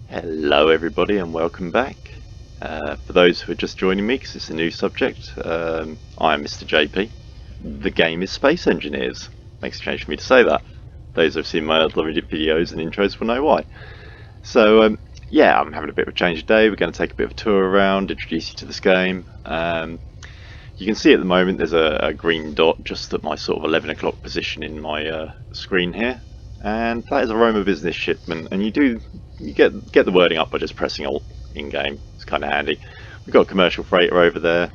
Hello everybody and welcome back. For those who are just joining me, because it's a new subject, I am Mr. JP. The game is Space Engineers. Makes a change for me to say that. Those who have seen my other videos and intros will know why. So yeah, I'm having a bit of a change today. We're going to take a bit of a tour around, introduce you to this game. You can see at the moment there's a green dot just at my sort of 11 o'clock position in my screen here. And that is a Roma business shipment, and you get the wording up by just pressing Alt in game. It's kind of handy. We've got a commercial freighter over there,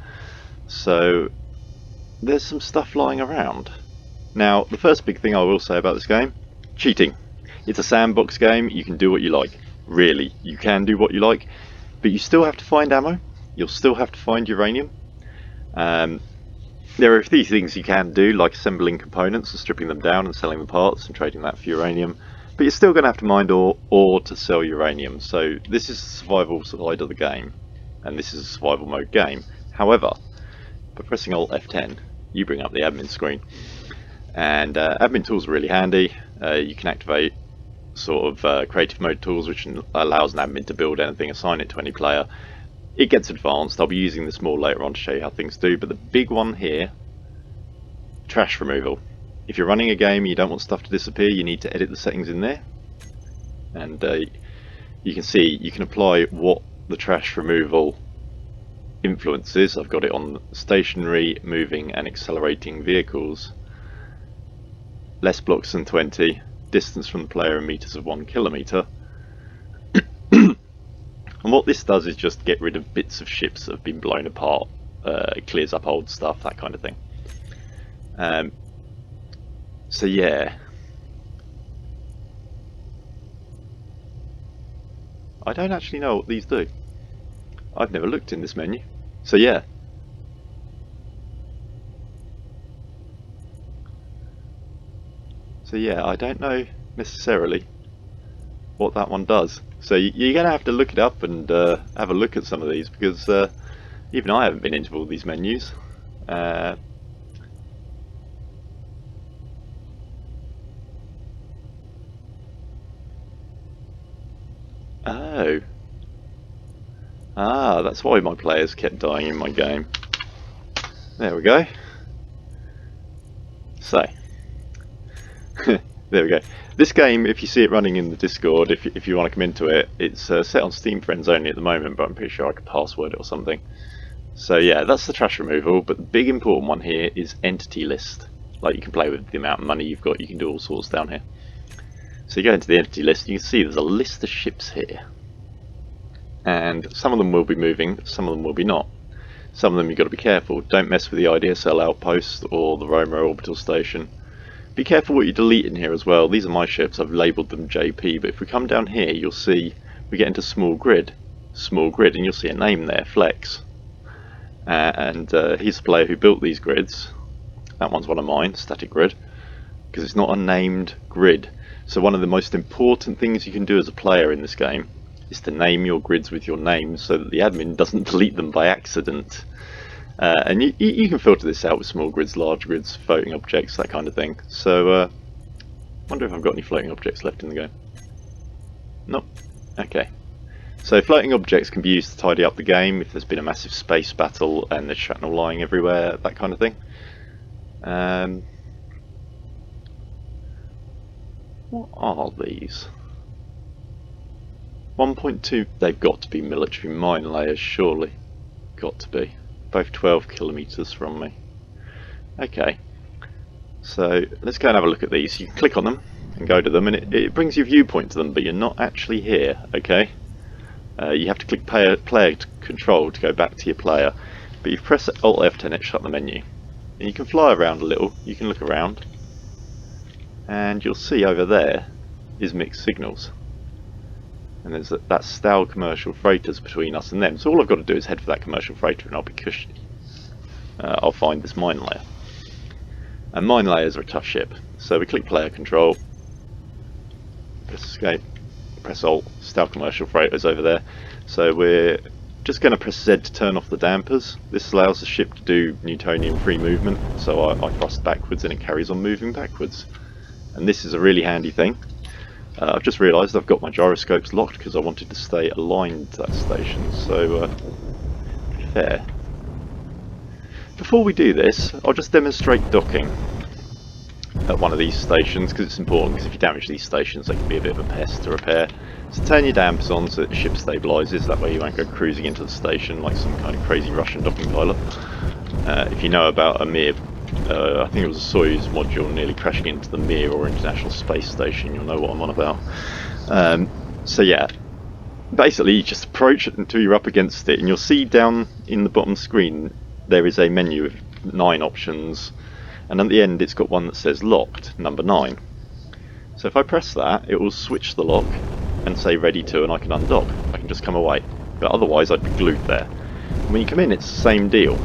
so there's some stuff lying around. Now, the first big thing I will say about this game: cheating. It's a sandbox game. You can do what you like. Really, you can do what you like, but you still have to find ammo. You'll still have to find uranium. There are a few things you can do, like assembling components and stripping them down and selling the parts and trading that for uranium, but you're still going to have to mine ore to sell uranium. So this is the survival side of the game, and this is a survival mode game. However, by pressing Alt F10, you bring up the admin screen, and admin tools are really handy. You can activate sort of creative mode tools, which allows an admin to build anything, assign it to any player. It gets advanced. I'll be using this more later on to show you how things do, but the big one here, trash removal. If you're running a game and you don't want stuff to disappear, you need to edit the settings in there. And you can see you can apply what the trash removal influence is. I've got it on stationary, moving and accelerating vehicles. Less blocks than 20, distance from the player in meters of 1 kilometer. And what this does is just get rid of bits of ships that have been blown apart. It clears up old stuff, that kind of thing. So yeah, I don't actually know what these do. I've never looked in this menu. So yeah. I don't know necessarily what that one does. So you're going to have to look it up and have a look at some of these, because even I haven't been into all these menus. Oh. Ah, that's why my players kept dying in my game. There we go. So. There we go. This game, if you see it running in the Discord, if you want to come into it, it's set on Steam Friends only at the moment, but I'm pretty sure I could password it or something. So yeah, that's the trash removal, but the big important one here is entity list. Like, you can play with the amount of money you've got, you can do all sorts down here. So you go into the entity list and you can see there's a list of ships here. And some of them will be moving, some of them will be not. Some of them you've got to be careful. Don't mess with the IDSL outpost or the Roma orbital station. Be careful what you delete in here as well. These are my ships, I've labelled them JP, but if we come down here you'll see we get into small grid, and you'll see a name there, Flex. And he's the player who built these grids. That one's one of mine, static grid, because it's not a named grid. So one of the most important things you can do as a player in this game is to name your grids with your name so that the admin doesn't delete them by accident. And you can filter this out with small grids, large grids, floating objects, that kind of thing. So, wonder if I've got any floating objects left in the game. Nope. Okay. So floating objects can be used to tidy up the game if there's been a massive space battle and there's shrapnel lying everywhere, that kind of thing. What are these? 1.2, they've got to be military mine layers, surely. Got to be. Both 12 kilometers from me. Okay, so let's go and have a look at these. You can click on them and go to them, and it brings your viewpoint to them, but you're not actually here, okay? You have to click player control to go back to your player, but you press Alt F10, it shut the menu. And you can fly around a little, you can look around, and you'll see over there is mixed signals. And there's that Stahl commercial freighters between us and them. So all I've got to do is head for that commercial freighter and I'll be cushy. I'll find this mine layer. And mine layers are a tough ship. So we click player control, press escape, press Alt, Stahl commercial freighters over there. So we're just going to press Z to turn off the dampers. This allows the ship to do Newtonian free movement. So I thrust backwards and it carries on moving backwards. And this is a really handy thing. I've just realised I've got my gyroscopes locked because I wanted to stay aligned to that station, so fair. Before we do this, I'll just demonstrate docking at one of these stations, because it's important, because if you damage these stations they can be a bit of a pest to repair. So turn your dampers on so that the ship stabilises, that way you won't go cruising into the station like some kind of crazy Russian docking pilot. If you know about a Mir, I think it was a Soyuz module nearly crashing into the Mir, or International Space Station, you'll know what I'm on about. So yeah, basically you just approach it until you're up against it, and you'll see down in the bottom screen there is a menu of 9 options, and at the end it's got one that says locked, number 9. So if I press that, it will switch the lock and say ready to, and I can undock. I can just come away, but otherwise I'd be glued there. And when you come in, it's the same deal.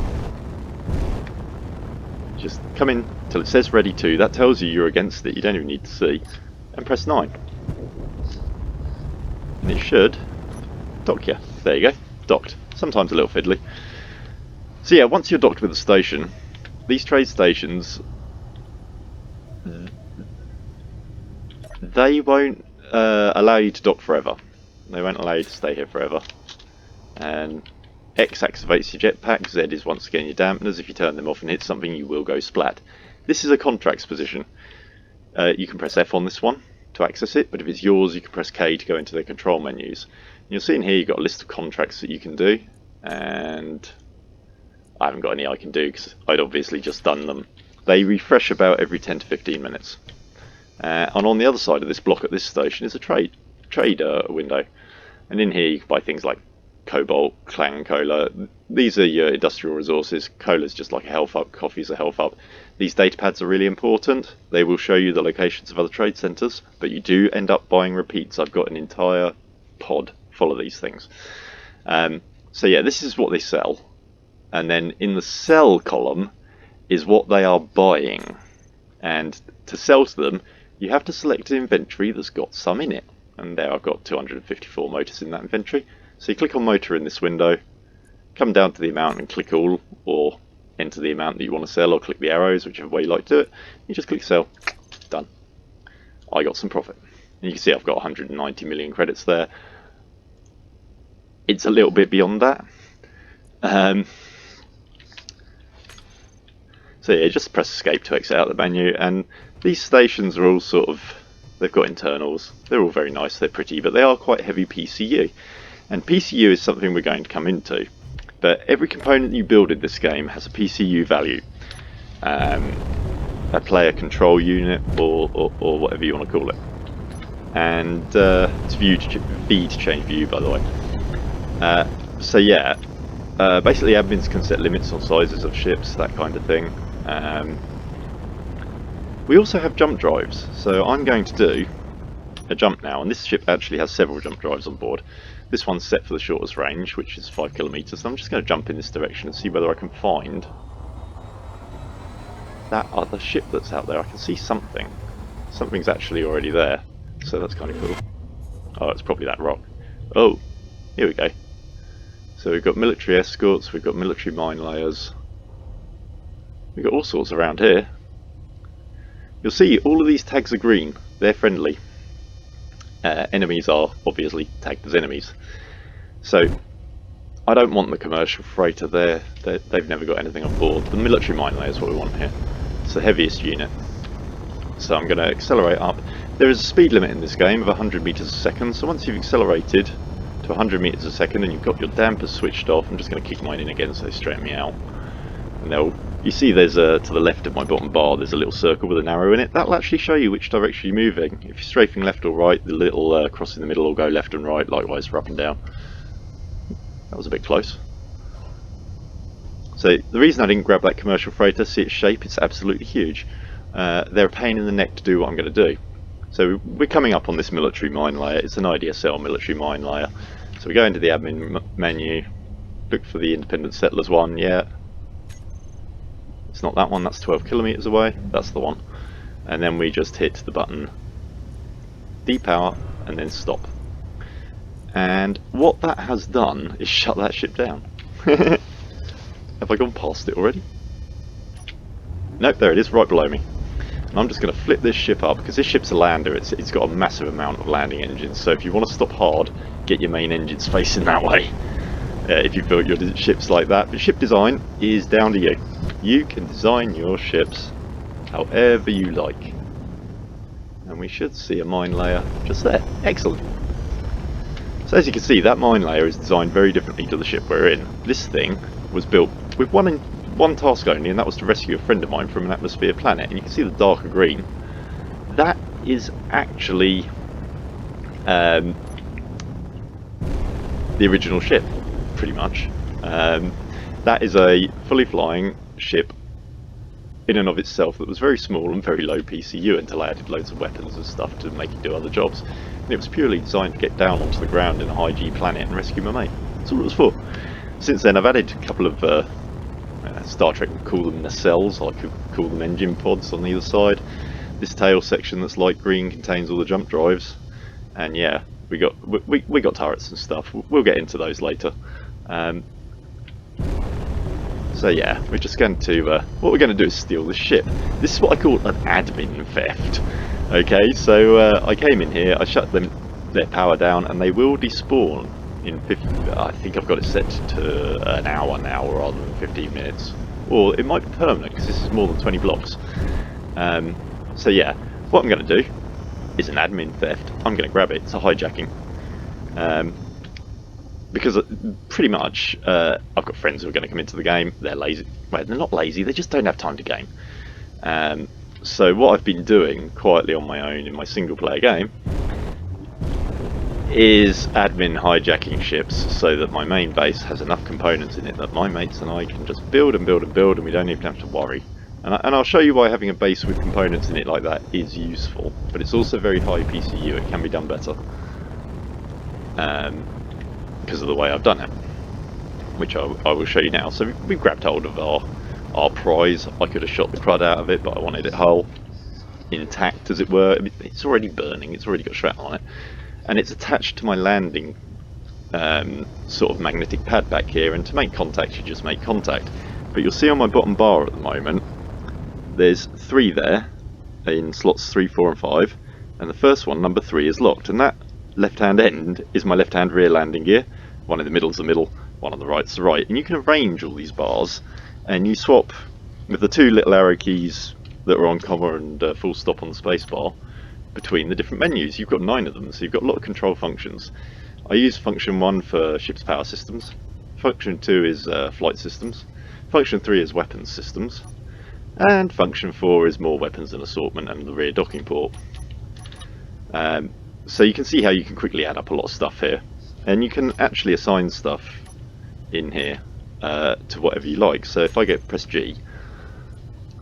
Just come in till it says ready to, that tells you you're against it, you don't even need to see, and press 9. And it should dock you. There you go, docked. Sometimes a little fiddly. So yeah, once you're docked with the station, these trade stations, they won't allow you to dock forever. They won't allow you to stay here forever. And X activates your jetpack, Z is once again your dampeners. If you turn them off and hit something, you will go splat. This is a contracts position. You can press F on this one to access it, but if it's yours, you can press K to go into the control menus. And you'll see in here you've got a list of contracts that you can do, and I haven't got any I can do because I'd obviously just done them. They refresh about every 10 to 15 minutes. And on the other side of this block at this station is a trade window. And in here you can buy things like Cobalt, Clang Cola. These are your industrial resources. Cola's just like a health up, coffee's a health up. These data pads are really important. They will show you the locations of other trade centres, but you do end up buying repeats. I've got an entire pod full of these things. So yeah, this is what they sell. And then in the sell column is what they are buying. And to sell to them, you have to select an inventory that's got some in it. And there I've got 254 motors in that inventory. So you click on motor in this window, come down to the amount and click all, or enter the amount that you want to sell, or click the arrows, whichever way you like to do it. You just click sell, done. I got some profit. And you can see I've got 190 million credits there. It's a little bit beyond that. So yeah, just press escape to exit out the menu, and these stations are all sort of, they've got internals, they're all very nice, they're pretty, but they are quite heavy PCU. And PCU is something we're going to come into, but every component you build in this game has a PCU value. A player control unit, or whatever you want to call it. And it's V to change view, by the way. So yeah, basically admins can set limits on sizes of ships, that kind of thing. We also have jump drives, so I'm going to do a jump now, and this ship actually has several jump drives on board. This one's set for the shortest range, which is 5 kilometers, so I'm just going to jump in this direction and see whether I can find that other ship that's out there. I can see something. Something's actually already there, so that's kind of cool. Oh, it's probably that rock. Oh, here we go. So we've got military escorts, we've got military mine layers, we've got all sorts around here. You'll see all of these tags are green, they're friendly. Enemies are obviously tagged as enemies. So I don't want the commercial freighter there, they've never got anything on board. The military mine layer is what we want here. It's the heaviest unit. So I'm going to accelerate up. There is a speed limit in this game of 100 meters a second, so once you've accelerated to 100 meters a second and you've got your dampers switched off, I'm just going to kick mine in again so they straighten me out. And you see there's to the left of my bottom bar there's a little circle with an arrow in it. That'll actually show you which direction you're moving. If you're strafing left or right, the little cross in the middle will go left and right, likewise for up and down. That was a bit close. So the reason I didn't grab that commercial freighter, see its shape, it's absolutely huge. They're a pain in the neck to do what I'm going to do. So we're coming up on this military mine layer. It's an IDSL military mine layer. So we go into the admin menu, look for the Independent Settlers one. Yeah, it's not that one, that's 12 kilometers away, that's the one. And then we just hit the button depower and then stop. And what that has done is shut that ship down. Have I gone past it already? Nope, there it is, right below me. And I'm just going to flip this ship up, because this ship's a lander, it's got a massive amount of landing engines, so if you want to stop hard, get your main engines facing that way. If you built your ships like that. But ship design is down to you. You can design your ships however you like. And we should see a mine layer just there. Excellent. So as you can see, that mine layer is designed very differently to the ship we're in. This thing was built with one task only, and that was to rescue a friend of mine from an atmosphere planet. And you can see the darker green. That is actually the original ship, pretty much. That is a fully flying ship in and of itself that was very small and very low PCU until I added loads of weapons and stuff to make it do other jobs. And it was purely designed to get down onto the ground in a high G planet and rescue my mate. That's all it was for. Since then I've added a couple of Star Trek would call them nacelles, I could call them engine pods on either side. This tail section that's light green contains all the jump drives, and yeah, we got turrets and stuff. We'll get into those later. So yeah, we're just going to what we're going to do is steal this ship. This is what I call an admin theft. Okay, so I came in here, I shut their power down, and they will despawn in 50. I think I've got it set to an hour now rather than 15 minutes, or it might be permanent because this is more than 20 blocks. So yeah, what I'm going to do is an admin theft. I'm going to grab it. It's a hijacking. Because pretty much I've got friends who are going to come into the game. They're lazy. Well, they're not lazy. They just don't have time to game. So what I've been doing quietly on my own in my single player game is admin hijacking ships so that my main base has enough components in it that my mates and I can just build and build and build, and we don't even have to worry. And I'll show you why having a base with components in it like that is useful, but it's also very high PCU. It can be done better because of the way I've done it, which I will show you now. So we grabbed hold of our prize. I could have shot the crud out of it, but I wanted it whole, intact as it were. I mean, it's already burning, it's already got shrapnel on it, and it's attached to my landing sort of magnetic pad back here, and to make contact you just make contact. But you'll see on my bottom bar at the moment there's 3 there in slots 3, 4 and 5, and the first one, number 3, is locked, and that left hand end is my left hand rear landing gear. One in the middle is the middle, one on the right is the right, and you can arrange all these bars, and you swap with the 2 little arrow keys that are on comma and full stop on the space bar between the different menus. You've got 9 of them, so you've got a lot of control functions. I use function 1 for ship's power systems, function 2 is flight systems, function 3 is weapons systems, and function 4 is more weapons and assortment and the rear docking port. So you can see how you can quickly add up a lot of stuff here, and you can actually assign stuff in here to whatever you like. So if I press G,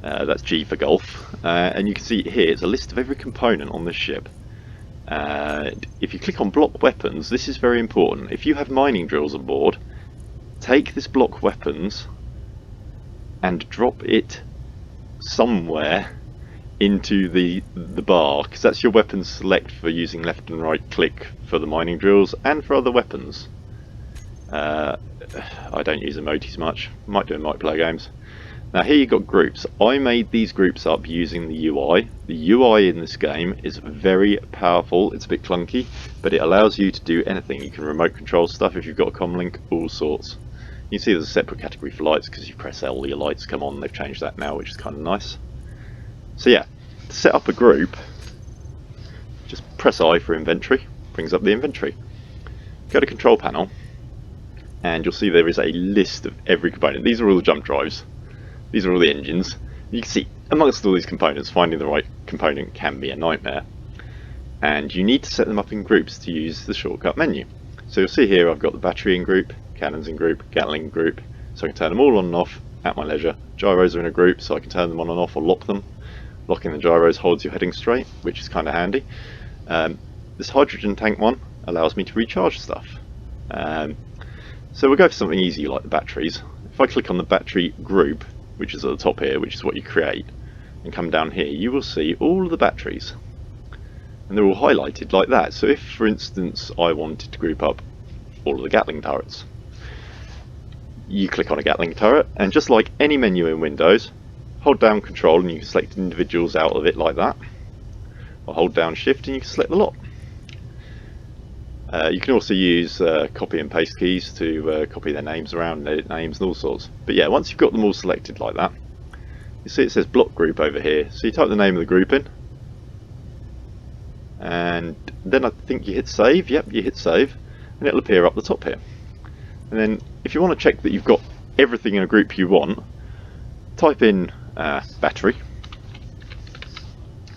that's G for golf, and you can see here it's a list of every component on this ship. If you click on block weapons, this is very important. If you have mining drills on board, take this block weapons and drop it somewhere into the bar, because that's your weapon select for using left and right click for the mining drills and for other weapons. I don't use emotes much, might do in multiplayer games. Now here you've got groups. I made these groups up using the UI. The UI in this game is very powerful. It's a bit clunky, but it allows you to do anything. You can remote control stuff if you've got a comlink, all sorts. You can see there's a separate category for lights because you press L, your lights come on. They've changed that now, which is kind of nice. So yeah, to set up a group, just press I for inventory, brings up the inventory. Go to control panel, and you'll see there is a list of every component. These are all the jump drives, these are all the engines. You can see amongst all these components, finding the right component can be a nightmare, and you need to set them up in groups to use the shortcut menu. So you'll see here I've got the battery in group, cannons in group, Gatling group, so I can turn them all on and off at my leisure. Gyros are in a group, so I can turn them on and off or lock them. Locking the gyros holds your heading straight, which is kind of handy. This hydrogen tank one allows me to recharge stuff. So we'll go for something easy like the batteries. If I click on the battery group, which is at the top here, which is what you create, and come down here, you will see all of the batteries. And they're all highlighted like that. So if, for instance, I wanted to group up all of the Gatling turrets, you click on a Gatling turret, and just like any menu in Windows, hold down Control and you can select individuals out of it like that, or hold down Shift and you can select the lot. You can also use copy and paste keys to copy their names around and edit names and all sorts. But yeah, once you've got them all selected like that, you see it says block group over here. So you type the name of the group in, and then I think you hit save. Yep, you hit save, and it'll appear up the top here. And then if you want to check that you've got everything in a group you want, type in battery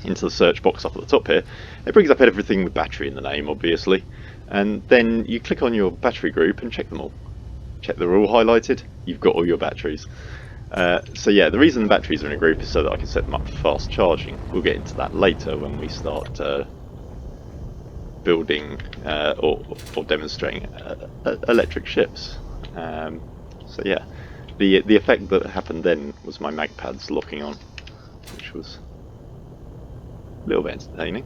into the search box up at the top here. It brings up everything with battery in the name, obviously, and then you click on your battery group and check them all. Check they're all highlighted, you've got all your batteries. So yeah, the reason the batteries are in a group is so that I can set them up for fast charging. We'll get into that later when we start building or demonstrating electric ships. So yeah, the effect that happened then was my mag pads locking on, which was a little bit entertaining.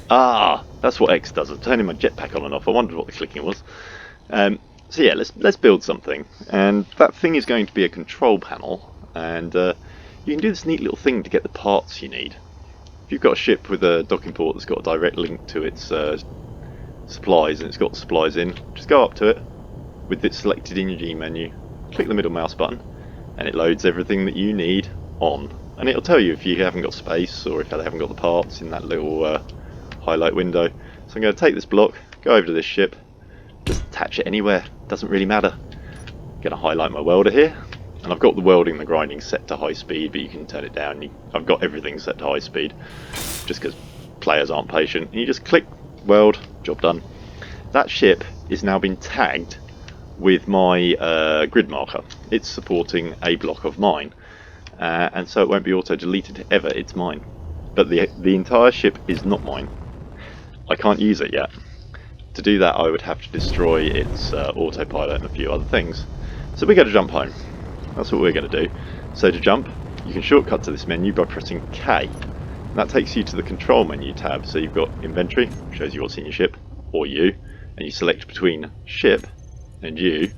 Ah, that's what X does. I'm turning my jetpack on and off. I wondered what the clicking was. So yeah, let's build something, and that thing is going to be a control panel, and you can do this neat little thing to get the parts you need. If you've got a ship with a docking port that's got a direct link to its supplies, and it's got supplies in, just go up to it with it selected in your G menu, click the middle mouse button, and it loads everything that you need on. And it'll tell you if you haven't got space or if they haven't got the parts in that little highlight window. So I'm going to take this block, go over to this ship, just attach it anywhere, doesn't really matter. I'm going to highlight my welder here, and I've got the welding and the grinding set to high speed, but you can turn it down. I've got everything set to high speed, just because players aren't patient. And you just click weld, job done. That ship is now been tagged with my grid marker. It's supporting a block of mine, and so it won't be auto deleted ever. It's mine, but the entire ship is not mine. I can't use it yet. To do that, I would have to destroy its autopilot and a few other things. So we're going to jump home. That's what we're going to do. So to jump, you can shortcut to this menu by pressing K. And that takes you to the control menu tab. So you've got inventory, shows you what's in your ship, or you, and you select between ship and you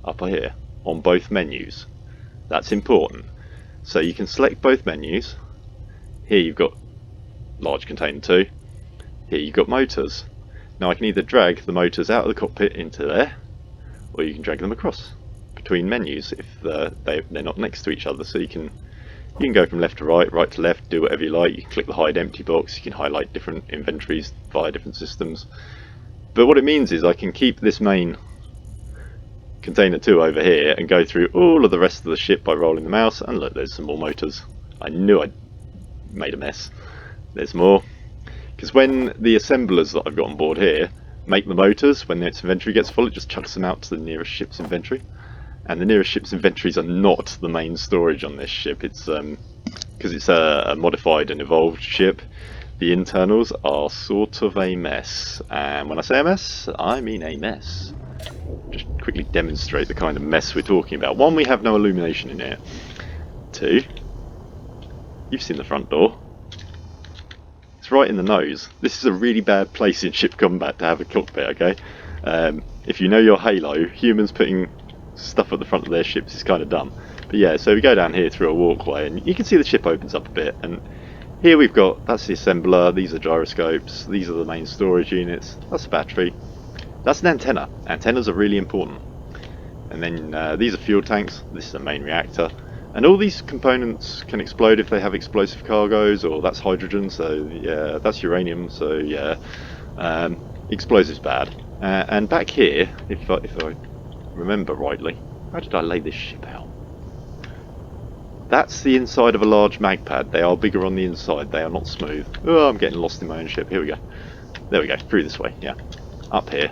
up here on both menus. That's important. So you can select both menus. Here you've got large container 2. Here you've got motors. Now I can either drag the motors out of the cockpit into there, or you can drag them across between menus if they're not next to each other. So you can go from left to right, right to left, do whatever you like. You can click the hide empty box, you can highlight different inventories via different systems. But what it means is I can keep this main container 2 over here and go through all of the rest of the ship by rolling the mouse, and look, there's some more motors. I knew I'd made a mess. There's more. Because when the assemblers that I've got on board here make the motors, when its inventory gets full, it just chucks them out to the nearest ship's inventory. And the nearest ship's inventories are not the main storage on this ship. It's because it's a modified and evolved ship. The internals are sort of a mess. And when I say a mess, I mean a mess. Just quickly demonstrate the kind of mess we're talking about. 1, we have no illumination in here. 2, you've seen the front door. It's right in the nose. This is a really bad place in ship combat to have a cockpit, okay? If you know your Halo, humans putting stuff at the front of their ships is kind of dumb. But yeah, so we go down here through a walkway, and you can see the ship opens up a bit, and here we've got, that's the assembler, these are gyroscopes, these are the main storage units, that's a battery, that's an antenna. Antennas are really important. And then these are fuel tanks, this is a main reactor. And all these components can explode if they have explosive cargoes, or that's hydrogen, so yeah, that's uranium, so yeah, explosives bad. And back here, if I remember rightly, how did I lay this ship out? That's the inside of a large mag pad. They are bigger on the inside, they are not smooth. Oh, I'm getting lost in my own ship. Here we go. There we go, through this way, yeah. Up here.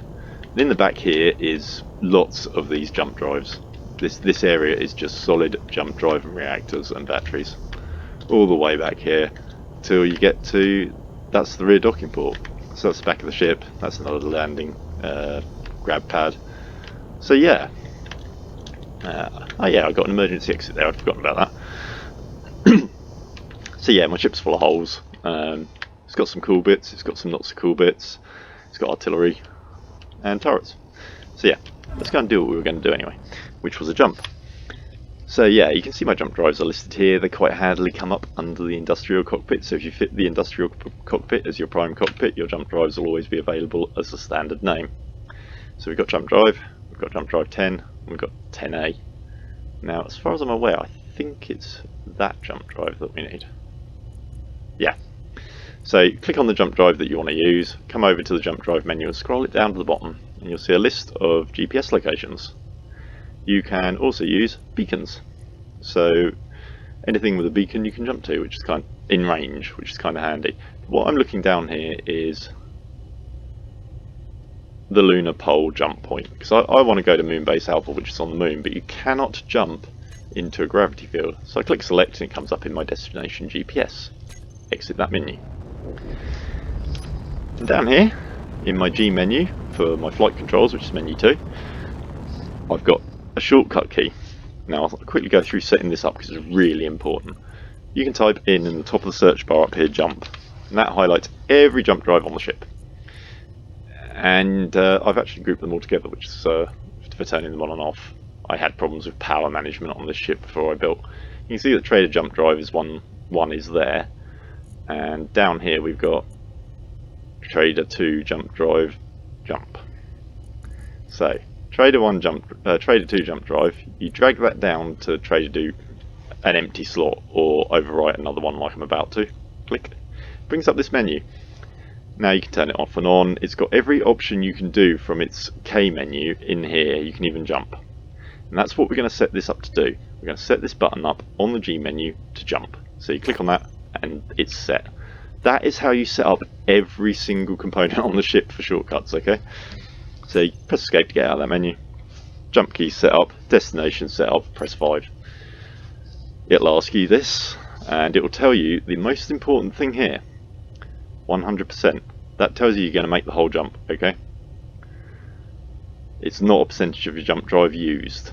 And in the back here is lots of these jump drives. This area is just solid jump drive and reactors and batteries. All the way back here till you get to, that's the rear docking port. So that's the back of the ship, that's another landing grab pad. So yeah. Oh yeah, I got an emergency exit there, I'd forgotten about that. So yeah, my ship's full of holes. It's got some cool bits, it's got some not so cool bits. It's got artillery and turrets. So yeah, let's go and do what we were going to do anyway, which was a jump. So yeah, you can see my jump drives are listed here. They quite handily come up under the industrial cockpit, so if you fit the industrial cockpit as your prime cockpit, your jump drives will always be available as a standard name. So we've got jump drive 10, and we've got 10A. Now, as far as I'm aware, I think it's that jump drive that we need. Yeah. So click on the jump drive that you want to use, come over to the jump drive menu and scroll it down to the bottom, and you'll see a list of GPS locations. You can also use beacons. So anything with a beacon you can jump to, which is kind of in range, which is kind of handy. What I'm looking down here is the lunar pole jump point, because I want to go to Moonbase Alpha, which is on the moon, but you cannot jump into a gravity field. So I click select and it comes up in my destination GPS. Exit that menu. And down here in my G menu for my flight controls, which is menu 2, I've got a shortcut key. Now I'll quickly go through setting this up because it's really important. You can type in the top of the search bar up here jump, and that highlights every jump drive on the ship. And I've actually grouped them all together, which is for turning them on and off. I had problems with power management on this ship before I built. You can see that Trader jump drive is one is there, and down here we've got Trader 2 jump drive jump. So Trader 2 jump drive, you drag that down to Trader 2 an empty slot or overwrite another one like I'm about to. Click. Brings up this menu. Now you can turn it off and on. It's got every option you can do from its K menu in here. You can even jump. And that's what we're going to set this up to do. We're going to set this button up on the G menu to jump. So you click on that and it's set. That is how you set up every single component on the ship for shortcuts, okay? So you press escape to get out of that menu. Jump key set up, destination set up, press 5. It'll ask you this, and it will tell you the most important thing here. 100%. That tells you you're going to make the whole jump, okay? It's not a percentage of your jump drive used,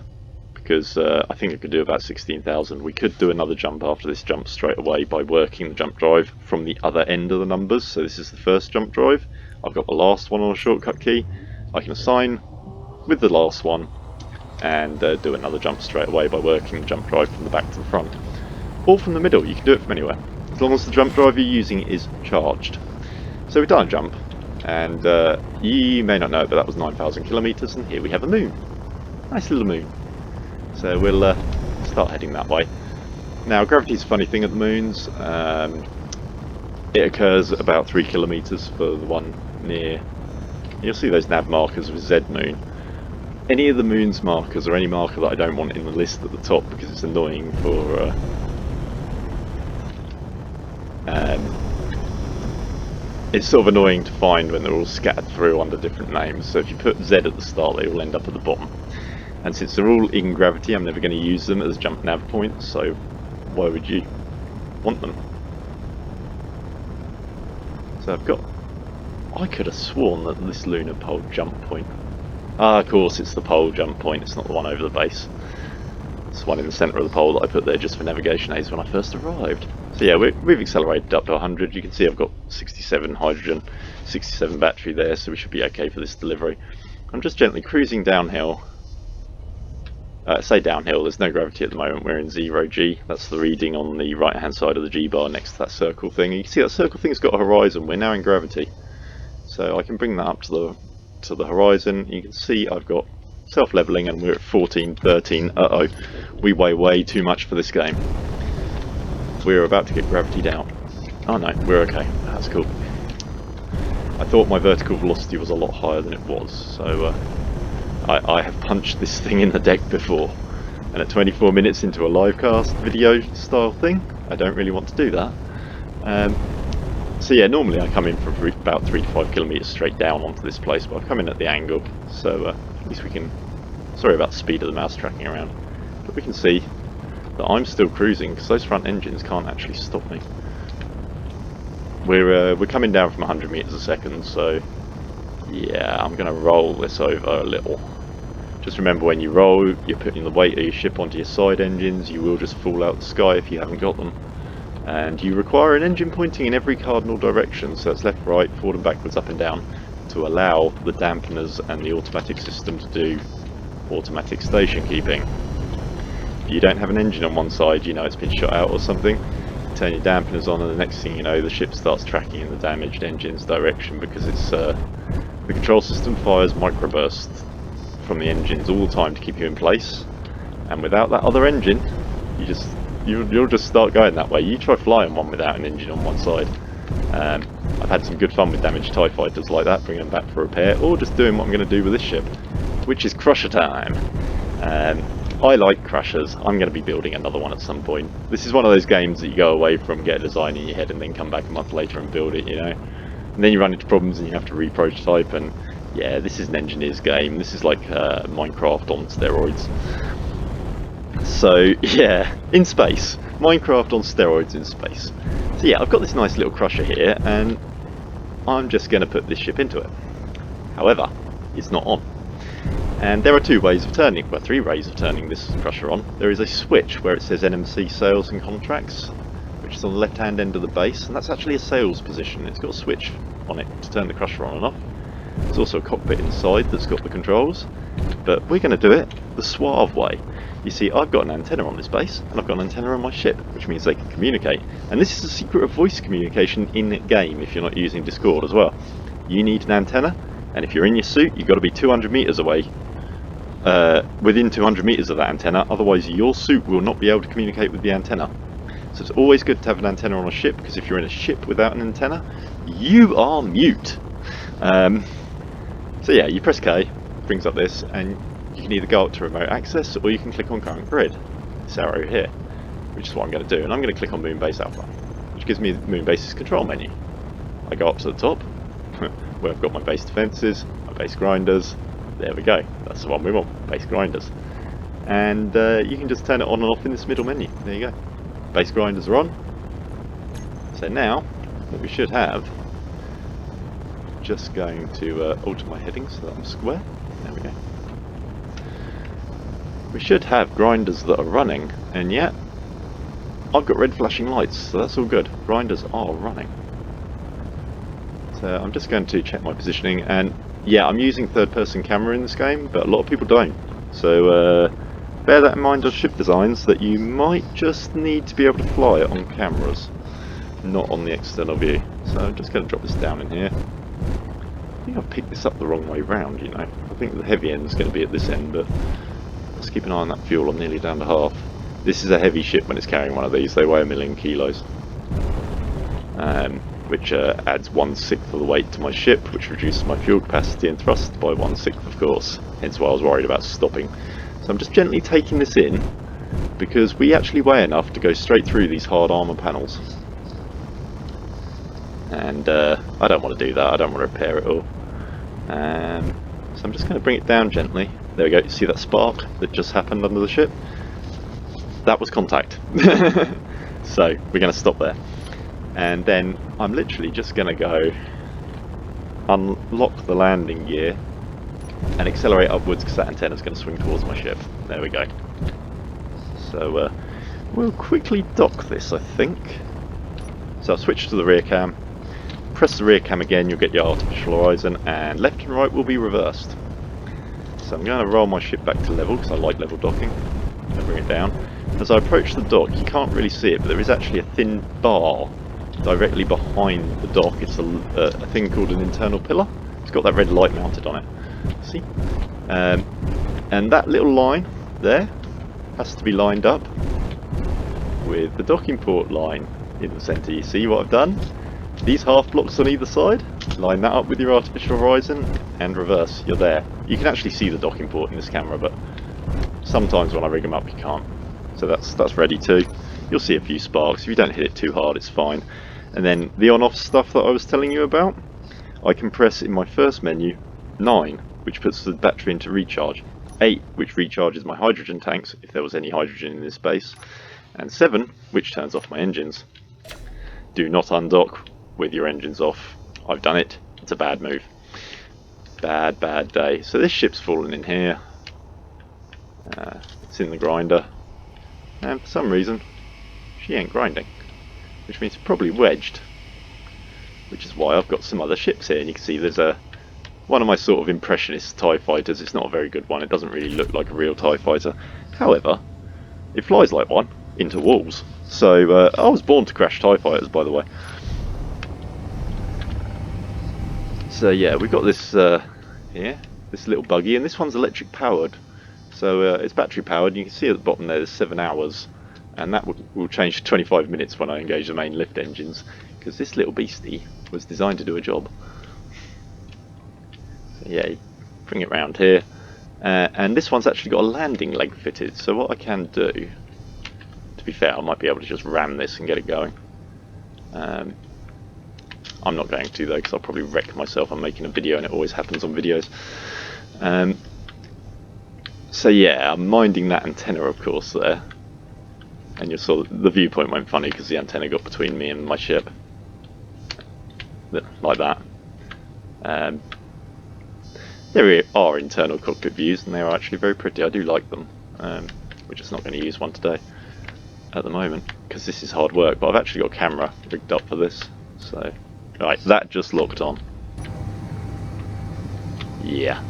because I think it could do about 16,000. We could do another jump after this jump straight away by working the jump drive from the other end of the numbers. So this is the first jump drive. I've got the last one on a shortcut key. I can assign with the last one and do another jump straight away by working the jump drive from the back to the front. Or from the middle, you can do it from anywhere, as long as the jump drive you're using is charged. So we've done a jump, and you may not know it, but that was 9,000 kilometers, and here we have a moon. Nice little moon. So we'll start heading that way. Now gravity's a funny thing at the moons. It occurs at about 3 kilometers for the one near. You'll see those nav markers with Z moon. Any of the moon's markers, or any marker that I don't want in the list at the top because it's annoying for it's sort of annoying to find when they're all scattered through under different names. So if you put Z at the start, they all end up at the bottom. And since they're all in gravity, I'm never going to use them as jump nav points, so why would you want them? So I could have sworn that this lunar pole jump point. Of course it's the pole jump point, it's not the one over the base. It's the one in the centre of the pole that I put there just for navigation aids when I first arrived. So yeah, we've accelerated up to 100. You can see I've got 67 hydrogen, 67 battery there, so we should be okay for this delivery. I'm just gently cruising downhill. Say downhill, there's no gravity at the moment, we're in 0 G. That's the reading on the right hand side of the G bar next to that circle thing. You can see that circle thing's got a horizon, we're now in gravity. So I can bring that up to the horizon. You can see I've got self-leveling and we're at 14, 13, uh-oh. We weigh way too much for this game. We're about to get gravity down. Oh no, we're okay, that's cool. I thought my vertical velocity was a lot higher than it was, so I have punched this thing in the deck before, and at 24 minutes into a livecast video style thing, I don't really want to do that. So yeah, normally I come in from about 3 to 5 kilometers straight down onto this place, but I've come in at the angle, so at least we can. Sorry about the speed of the mouse tracking around, but we can see that I'm still cruising because those front engines can't actually stop me. We're coming down from 100 meters a second, so yeah, I'm going to roll this over a little. Just remember, when you roll, you're putting the weight of your ship onto your side engines. You will just fall out the sky if you haven't got them. And you require an engine pointing in every cardinal direction, so it's left, right, forward and backwards, up and down. to allow the dampeners and the automatic system to do automatic station keeping. If you don't have an engine on one side, you know it's been shot out or something. Turn your dampeners on, and the next thing you know, the ship starts tracking in the damaged engine's direction, because it's the control system fires microbursts from the engines all the time to keep you in place. And without that other engine, you'll just start going that way. You try flying one without an engine on one side. I've had some good fun with damaged TIE fighters like that, bringing them back for repair, or just doing what I'm going to do with this ship, which is crusher time. I like crushers. I'm going to be building another one at some point. This is one of those games that you go away from, get a design in your head, and then come back a month later and build it, you know. And then you run into problems and you have to re-prototype, and yeah, this is an engineer's game. This is like Minecraft on steroids. So yeah, in space. Minecraft on steroids in space. So yeah, I've got this nice little crusher here, and I'm just going to put this ship into it. However, it's not on. And there are two ways of turning, well, three ways of turning this crusher on. There is a switch where it says NMC Sales and Contracts, which is on the left hand end of the base, and that's actually a sales position. It's got a switch on it to turn the crusher on and off. There's also a cockpit inside that's got the controls, but we're going to do it the suave way. You see, I've got an antenna on this base, and I've got an antenna on my ship, which means they can communicate. And this is the secret of voice communication in-game if you're not using Discord as well. You need an antenna, and if you're in your suit, you've got to be 200 meters away, within 200 meters of that antenna, otherwise your suit will not be able to communicate with the antenna. So it's always good to have an antenna on a ship, because if you're in a ship without an antenna, you are mute. So yeah, you press K, brings up this, and you can either go up to remote access, or you can click on current grid, this arrow here, which is what I'm going to do. And I'm going to click on Moonbase Alpha, which gives me Moonbase's control menu. I go up to the top, where I've got my base defences, my base grinders. There we go, that's the one we want, base grinders. And you can just turn it on and off in this middle menu. There you go. Base grinders are on. So now, what we should have, just going to alter my heading so that I'm square. There we go. We should have grinders that are running, and yet I've got red flashing lights, so that's all good. Grinders are running. So I'm just going to check my positioning, and yeah, I'm using third-person camera in this game, but a lot of people don't. So bear that in mind on ship designs, that you might just need to be able to fly it on cameras, not on the external view. So I'm just going to drop this down in here. I think I've picked this up the wrong way round, you know. I think the heavy end is going to be at this end, but let's keep an eye on that fuel. I'm nearly down to half. This is a heavy ship when it's carrying one of these. They weigh 1,000,000 kilos. Which adds 1/6 of the weight to my ship, which reduces my fuel capacity and thrust by 1/6, of course. Hence why I was worried about stopping. So I'm just gently taking this in, because we actually weigh enough to go straight through these hard armour panels. And I don't want to do that. I don't want to repair it all. So I'm just going to bring it down gently. There we go. You see that spark that just happened under the ship? That was contact. So we're going to stop there. And then I'm literally just going to go unlock the landing gear and accelerate upwards, because that antenna is going to swing towards my ship. There we go. So we'll quickly dock this, I think. So I'll switch to the rear cam. Press the rear cam again, you'll get your artificial horizon, and left and right will be reversed. So I'm going to roll my ship back to level, because I like level docking. I'll bring it down. As I approach the dock, you can't really see it, but there is actually a thin bar directly behind the dock. It's a thing called an internal pillar. It's got that red light mounted on it. See? And that little line there has to be lined up with the docking port line in the centre. You see what I've done? These half blocks on either side, line that up with your artificial horizon and reverse. You're there. You can actually see the docking port in this camera, but sometimes when I rig them up you can't. So that's ready too. You'll see a few sparks. If you don't hit it too hard, it's fine. And then the on-off stuff that I was telling you about, I can press in my first menu 9, which puts the battery into recharge, 8, which recharges my hydrogen tanks if there was any hydrogen in this space, and 7, which turns off my engines. Do not undock with your engines off. I've done it. It's a bad move. Bad day. So this ship's fallen in here. It's in the grinder, and for some reason she ain't grinding, which means it's probably wedged, which is why I've got some other ships here. And you can see there's a one of my sort of impressionist TIE fighters. It's not a very good one, it doesn't really look like a real TIE fighter. However, it flies like one, into walls. So, I was born to crash TIE fighters, by the way. So yeah, we've got this here, this little buggy, and this one's electric powered. So it's battery powered. You can see at the bottom there's 7 hours, and that will change to 25 minutes when I engage the main lift engines, because this little beastie was designed to do a job. So yeah, you bring it round here, and this one's actually got a landing leg fitted. So what I can do, to be fair, I might be able to just ram this and get it going. I'm not going to though, because I'll probably wreck myself on making a video, and it always happens on videos. So yeah, I'm minding that antenna, of course, there. And you saw the viewpoint went funny because the antenna got between me and my ship. Like that. There are internal cockpit views, and they are actually very pretty. I do like them. We're just not going to use one today at the moment, because this is hard work, but I've actually got a camera rigged up for this. So, right, that just locked on. Yeah.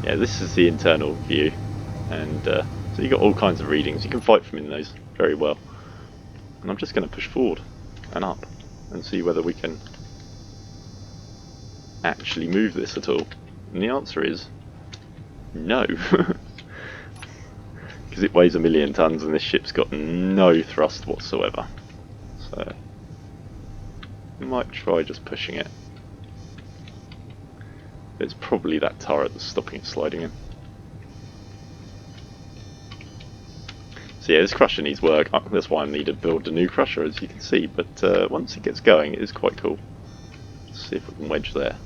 Yeah, this is the internal view, and so you got all kinds of readings. You can fight from in those very well. And I'm just going to push forward and up and see whether we can actually move this at all. And the answer is no. Because it weighs 1,000,000 tons and this ship's got no thrust whatsoever. So we might try just pushing it. It's probably that turret that's stopping it sliding in. So yeah, this crusher needs work. That's why I need to build a new crusher, as you can see. But once it gets going, it is quite cool. Let's see if we can wedge there.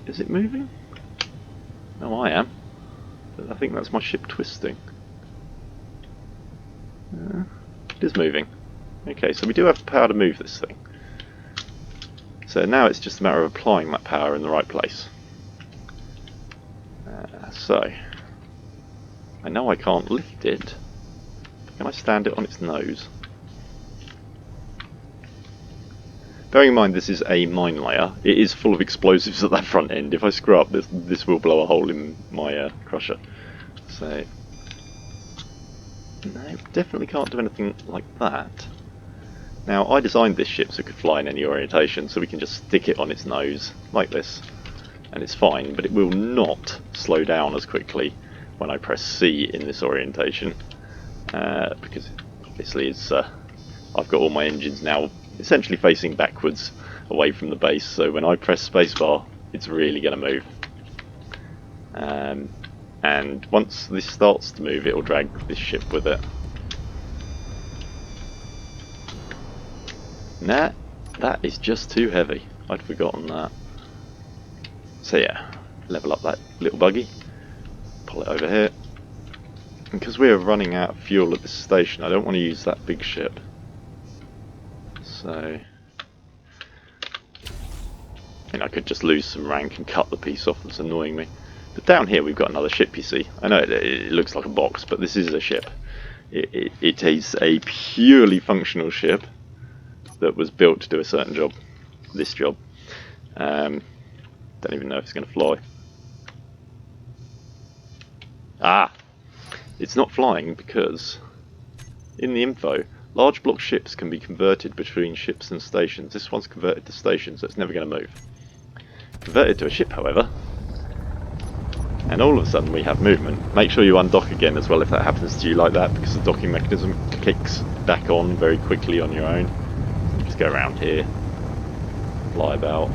Is it moving? No, I am. I think that's my ship twisting. It is moving. Okay, so we do have the power to move this thing. So now it's just a matter of applying that power in the right place. So, I know I can't lift it. Can I stand it on its nose? Bearing in mind this is a mine layer, it is full of explosives at that front end. If I screw up, this will blow a hole in my crusher. So, no, definitely can't do anything like that. Now, I designed this ship so it could fly in any orientation, so we can just stick it on its nose, like this, and it's fine, but it will not slow down as quickly when I press C in this orientation, because obviously it's I've got all my engines now essentially facing backwards away from the base, so when I press spacebar, it's really going to move. And once this starts to move, it'll drag this ship with it. Nah, that is just too heavy. I'd forgotten that. So yeah, level up that little buggy, pull it over here. And because we're running out of fuel at this station, I don't want to use that big ship. So, I could just lose some rank and cut the piece off that's annoying me. But down here we've got another ship, you see. I know it looks like a box, but this is a ship. It is a purely functional ship that was built to do a certain job. This job. Don't even know if it's going to fly. Ah! It's not flying because in the info, large block ships can be converted between ships and stations. This one's converted to stations, so it's never going to move. Converted to a ship, however, and all of a sudden we have movement. Make sure you undock again as well if that happens to you like that, because the docking mechanism kicks back on very quickly on your own. Just go around here, fly about.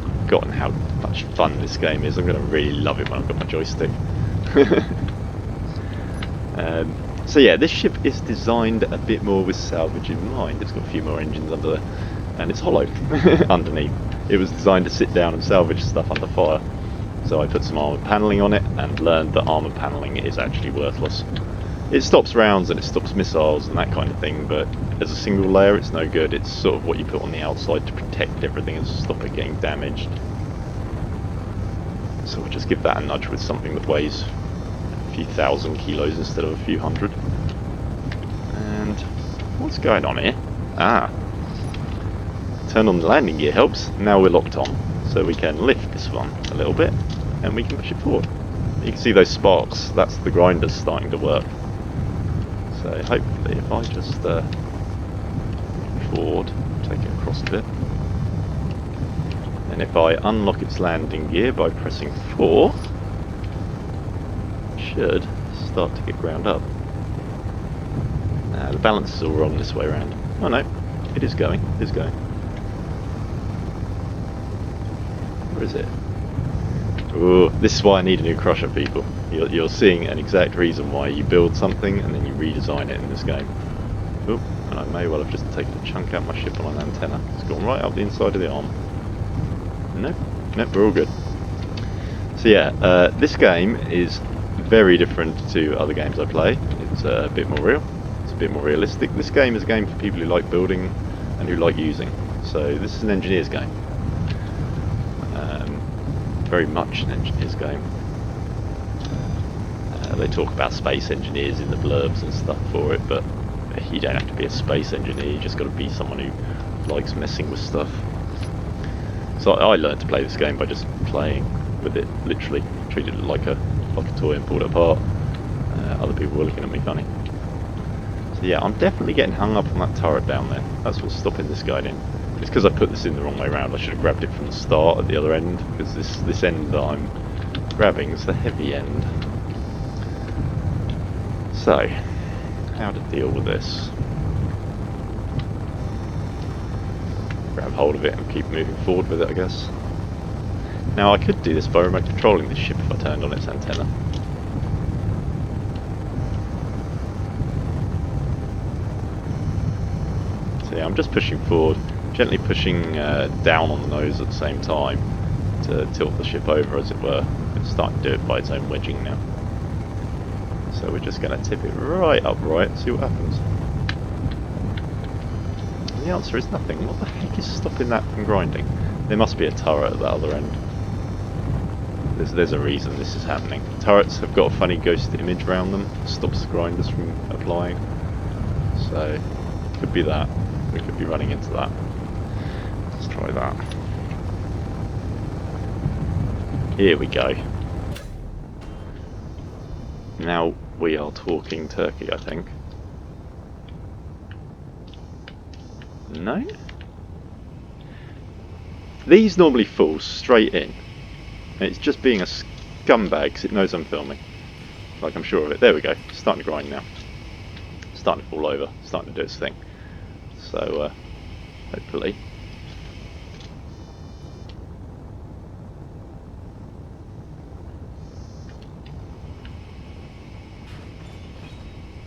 I've forgotten how much fun this game is. I'm going to really love it when I've got my joystick. So yeah, this ship is designed a bit more with salvage in mind. It's got a few more engines under there, and it's hollow underneath. It was designed to sit down and salvage stuff under fire. So I put some armour panelling on it and learned that armour panelling is actually worthless. It stops rounds and it stops missiles and that kind of thing, but as a single layer it's no good. It's sort of what you put on the outside to protect everything and stop it getting damaged. So we'll just give that a nudge with something that weighs a few thousand kilos instead of a few hundred. What's going on here? Ah. Turn on the landing gear helps. Now we're locked on. So we can lift this one a little bit and we can push it forward. You can see those sparks. That's the grinders starting to work. So hopefully if I just forward, take it across a bit. And if I unlock its landing gear by pressing 4, it should start to get ground up. Now the balance is all wrong this way around. Oh no, it is going, it is going. Where is it? Oh, this is why I need a new crusher, people. You're seeing an exact reason why you build something and then you redesign it in this game. Oh, and I may well have just taken a chunk out of my ship on an antenna. It's gone right up the inside of the arm. Nope, nope, we're all good. So yeah, this game is very different to other games I play. It's a bit more real, it's a bit more realistic. This game is a game for people who like building and who like using. So this is an engineer's game. Very much an engineer's game. They talk about space engineers in the blurbs and stuff for it, but you don't have to be a space engineer, you just got to be someone who likes messing with stuff. So I learned to play this game by just playing with it, literally. Treated it like a toy and pulled it apart. Other people were looking at me funny. So yeah, I'm definitely getting hung up on that turret down there. That's what's stopping this guy in. It's because I put this in the wrong way around. I should have grabbed it from the start at the other end, because this end that I'm grabbing is the heavy end. So, how to deal with this? Grab hold of it and keep moving forward with it, I guess. Now I could do this by remote controlling this ship if I turned on its antenna. So yeah, I'm just pushing forward, gently pushing down on the nose at the same time to tilt the ship over, as it were. It's starting to do it by its own wedging now. So we're just going to tip it right upright and see what happens. And the answer is nothing. What the heck is stopping that from grinding? There must be a turret at the other end. There's a reason this is happening. Turrets have got a funny ghost image around them. Stops the grinders from applying. So, could be that. We could be running into that. Let's try that. Here we go. Now we are talking turkey, I think. No? These normally fall straight in. And it's just being a scumbag because it knows I'm filming. Like I'm sure of it. There we go. It's starting to grind now. It's starting to fall over. It's starting to do its thing. So, hopefully.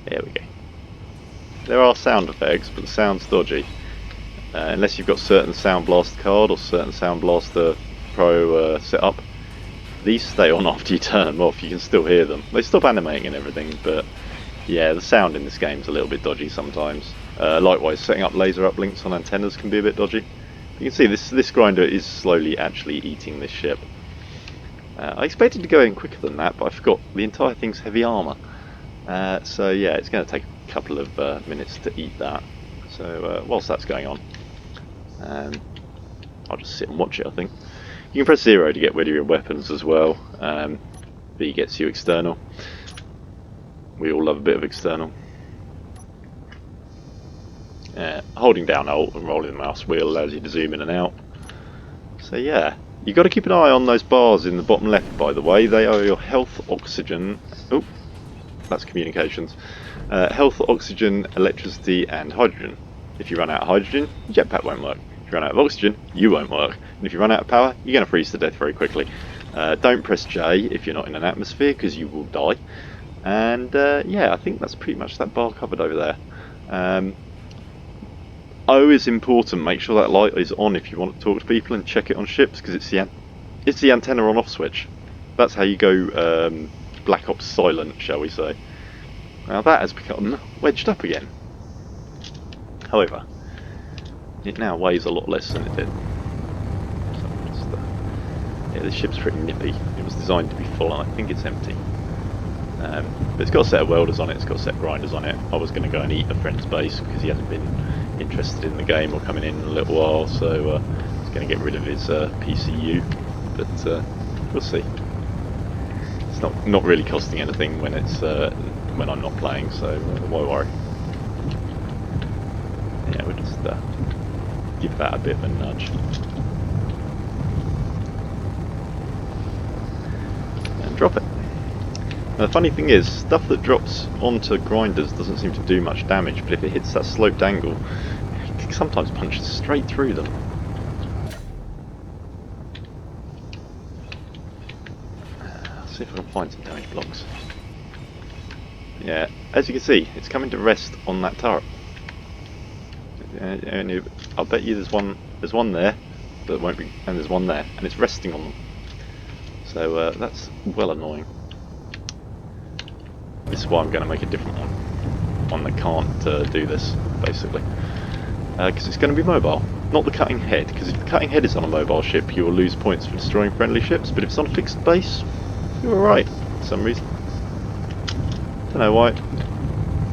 There we go. There are sound effects, but the sound's dodgy. Unless you've got certain Sound Blaster card or certain Sound Blaster Pro set up. These stay on after you turn them off, you can still hear them. They stop animating and everything, but yeah, the sound in this game is a little bit dodgy sometimes. Likewise, setting up laser uplinks on antennas can be a bit dodgy. You can see this grinder is slowly actually eating this ship. I expected to go in quicker than that, but I forgot the entire thing's heavy armour. So yeah, it's going to take a couple of minutes to eat that. So whilst that's going on, I'll just sit and watch it, I think. You can press 0 to get rid of your weapons as well. B gets you external. We all love a bit of external. Holding down Alt and rolling the mouse wheel allows you to zoom in and out. So yeah, you've got to keep an eye on those bars in the bottom left, by the way. They are your health, oxygen... Oh, that's communications. Health, oxygen, electricity and hydrogen. If you run out of hydrogen, your jetpack won't work. If you run out of oxygen, you won't work. And if you run out of power, you're going to freeze to death very quickly. Don't press J if you're not in an atmosphere, because you will die. And yeah, I think that's pretty much that bar covered over there. O is important. Make sure that light is on if you want to talk to people and check it on ships, because it's the antenna on off switch. That's how you go Black Ops silent, shall we say. Now that has become wedged up again. However, it now weighs a lot less than it did. So yeah, this ship's pretty nippy. It was designed to be full and I think it's empty. But it's got a set of welders on it, it's got a set of grinders on it. I was going to go and eat a friend's base because he hasn't been interested in the game or coming in a little while, so I was going to get rid of his PCU, but we'll see. It's not really costing anything when it's when I'm not playing, so why worry? Yeah, we'll just give that a bit of a nudge. And drop it. Now, the funny thing is, stuff that drops onto grinders doesn't seem to do much damage, but if it hits that sloped angle, it sometimes punches straight through them. Let's see if I can find some damage blocks. Yeah, as you can see, it's coming to rest on that turret. And I'll bet you there's one there that won't be, and there's one there, and it's resting on them. So that's well annoying. This is why I'm going to make a different one that can't do this, basically, because it's going to be mobile, not the cutting head. Because if the cutting head is on a mobile ship, you will lose points for destroying friendly ships. But if it's on a fixed base, you're alright for some reason. Don't know why.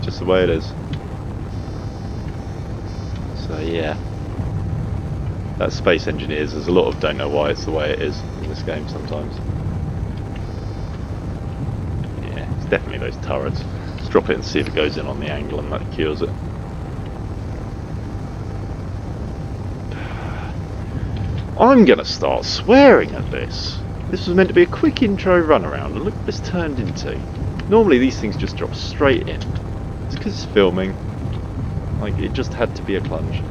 Just the way it is. So yeah, that's Space Engineers. There's a lot of don't know why it's the way it is in this game sometimes. Yeah, it's definitely those turrets. Let's drop it and see if it goes in on the angle and that cures it. I'm gonna start swearing at this. This was meant to be a quick intro run around, and look what this turned into. Normally these things just drop straight in. It's because it's filming. Like, it just had to be a plunge.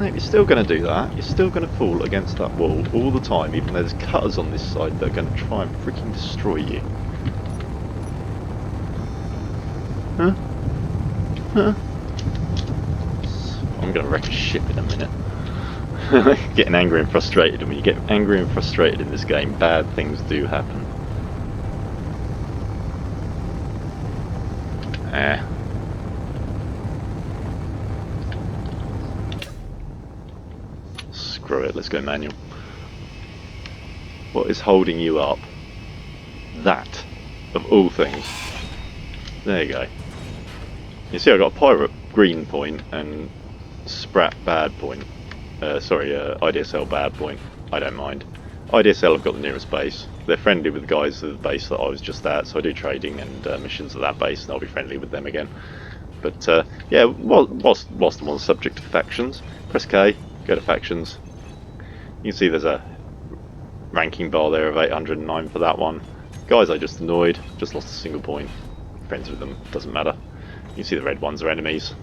No, you're still going to do that. You're still going to fall against that wall all the time, even though there's cutters on this side that are going to try and freaking destroy you. Huh? Huh? I'm going to wreck a ship in a minute. Getting angry and frustrated, and when you get angry and frustrated in this game, bad things do happen. Screw it, let's go manual. What is holding you up? That, of all things. There you go. You see, I got a pirate green point and Sprat bad point. IDSL bad point. I don't mind. IDSL have got the nearest base. They're friendly with the guys at the base that I was just at, so I do trading and missions at that base, and I'll be friendly with them again. But yeah, whilst I'm on the subject of factions, press K, go to factions. You can see there's a ranking bar there of 809 for that one. Guys I just annoyed, just lost a single point. Friends with them, doesn't matter. You can see the red ones are enemies.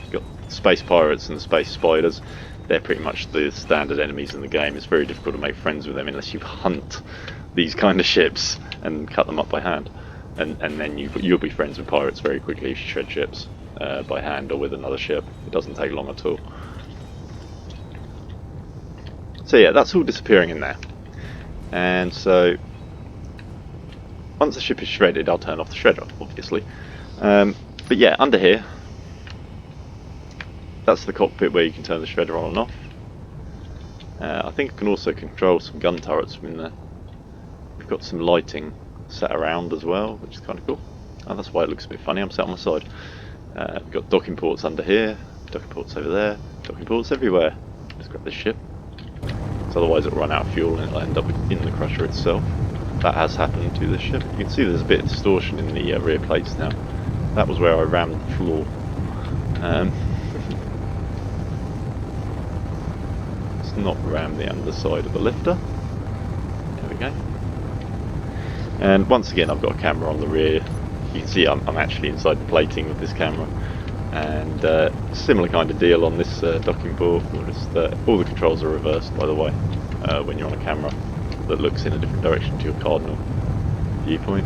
You've got space pirates and the space spiders. They're pretty much the standard enemies in the game. It's very difficult to make friends with them unless you hunt these kind of ships and cut them up by hand. And then you'll be friends with pirates very quickly if you shred ships by hand or with another ship. It doesn't take long at all. So yeah, that's all disappearing in there. And so once the ship is shredded, I'll turn off the shredder, obviously. But yeah, under here, that's the cockpit where you can turn the shredder on and off. I think I can also control some gun turrets from in there. We've got some lighting set around as well, which is kind of cool. Oh, that's why it looks a bit funny. I'm sat on my side. We've got docking ports under here, docking ports over there, docking ports everywhere. Let's grab this ship. So otherwise it'll run out of fuel and it'll end up in the crusher itself. That has happened to this ship. You can see there's a bit of distortion in the rear plates now. That was where I rammed the floor. Let's not ram the underside of the lifter. There we go. And once again I've got a camera on the rear. You can see I'm actually inside the plating with this camera. And similar kind of deal on this docking port. All the controls are reversed, by the way, when you're on a camera that looks in a different direction to your cardinal viewpoint.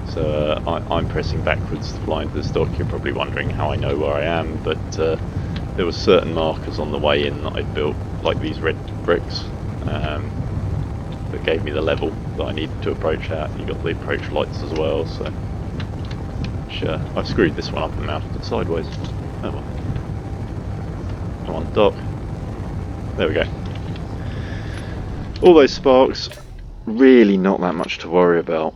So I'm pressing backwards to fly into this dock. You're probably wondering how I know where I am, but there were certain markers on the way in that I'd built, like these red bricks, that gave me the level that I needed to approach at. You got the approach lights as well, so sure. I've screwed this one up and mounted it sideways. Oh well. Come on, dock. There we go. All those sparks, really not that much to worry about.